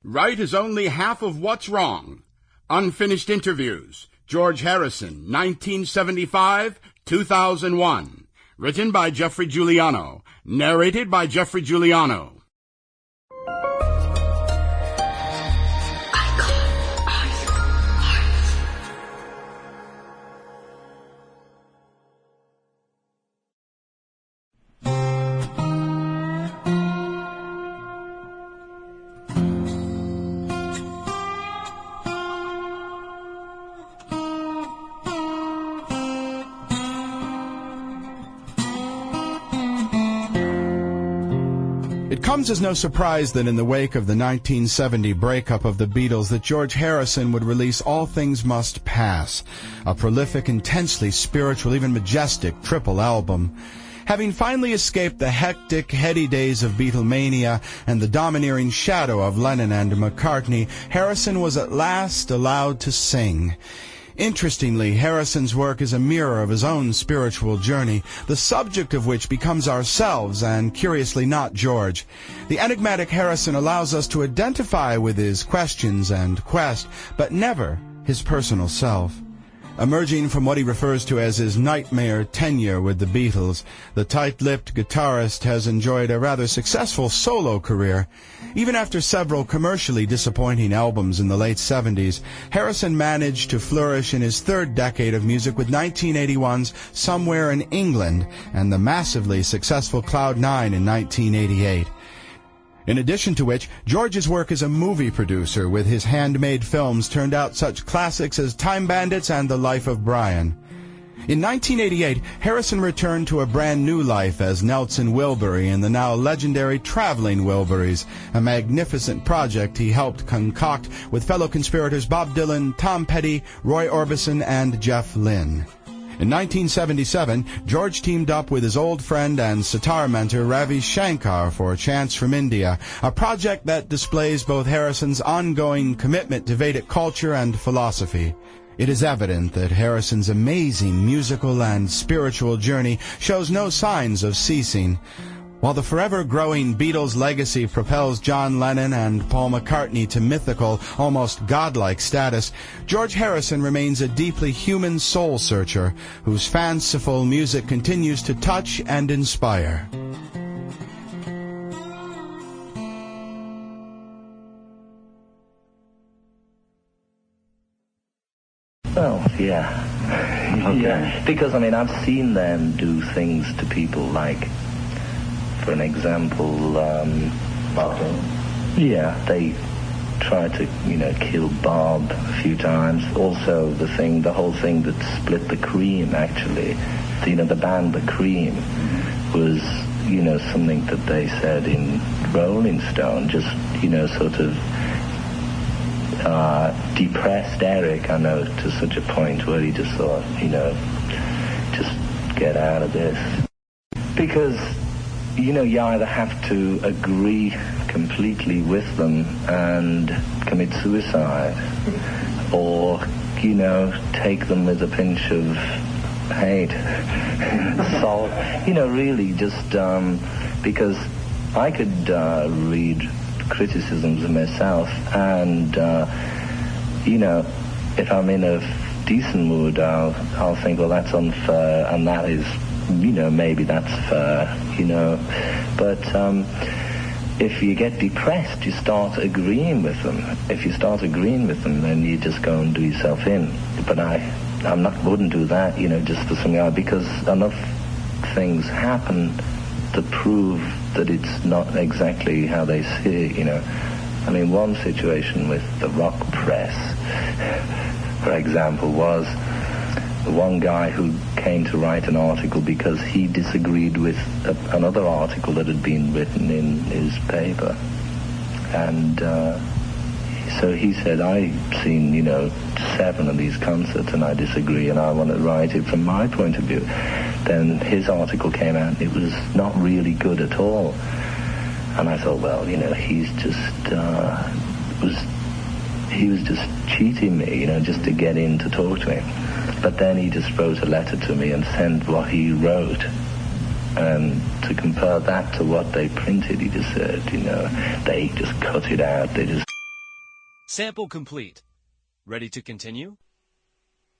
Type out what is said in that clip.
Right is only half of what's wrong. Unfinished Interviews. George Harrison, 1975-2001. Written by Geoffrey Giuliano. Narrated by Geoffrey Giuliano. It comes as no surprise that in the wake of the 1970 breakup of the Beatles that George Harrison would release All Things Must Pass, a prolific, intensely spiritual, even majestic triple album. Having finally escaped the hectic, heady days of Beatlemania and the domineering shadow of Lennon and McCartney, Harrison was at last allowed to sing. Interestingly, Harrison's work is a mirror of his own spiritual journey, the subject of which becomes ourselves and, curiously, not George. The enigmatic Harrison allows us to identify with his questions and quest, but never his personal self. Emerging from what he refers to as his nightmare tenure with the Beatles, the tight-lipped guitarist has enjoyed a rather successful solo career. Even after several commercially disappointing albums in the late 70s, Harrison managed to flourish in his third decade of music with 1981's Somewhere in England and the massively successful Cloud 9 in 1988. In addition to which, George's work as a movie producer with his handmade films turned out such classics as Time Bandits and The Life of Brian. In 1988, Harrison returned to a brand new life as Nelson Wilbury in the now legendary Traveling Wilburys, a magnificent project he helped concoct with fellow conspirators Bob Dylan, Tom Petty, Roy Orbison, and Jeff Lynne. In 1977, George teamed up with his old friend and sitar mentor Ravi Shankar for Chants from India, a project that displays both Harrison's ongoing commitment to Vedic culture and philosophy. It is evident that Harrison's amazing musical and spiritual journey shows no signs of ceasing. While the forever-growing Beatles legacy propels John Lennon and Paul McCartney to mythical, almost godlike status, George Harrison remains a deeply human soul-searcher whose fanciful music continues to touch and inspire. Well, yeah. Okay. Yeah. Because, I've seen them do things to people like, for an example, yeah, they tried to, kill Bob a few times. Also, the whole thing that split the Cream, actually, the band The Cream was, something that they said in Rolling Stone, just, sort of depressed Eric, I know, to such a point where he just thought, just get out of this. Because you either have to agree completely with them and commit suicide, or, take them with a pinch of hate. So, really just, because I could read criticisms of myself and, if I'm in a decent mood, I'll think, well, that's unfair, and that is, maybe that's fair, but if you get depressed, you start agreeing with them. If you start agreeing with them, then you just go and do yourself in. But wouldn't do that, just for something else, because enough things happen to prove that it's not exactly how they see it, one situation with the rock press, for example, was the one guy who came to write an article because he disagreed with another article that had been written in his paper. And so he said, I've seen, 7 of these concerts and I disagree and I want to write it from my point of view. Then his article came out and it was not really good at all. And I thought, well, he's just, he was just cheating me, just to get in to talk to him. But then he just wrote a letter to me and sent what he wrote. And to compare that to what they printed, he just said, they just cut it out. They just Sample complete. Ready to continue?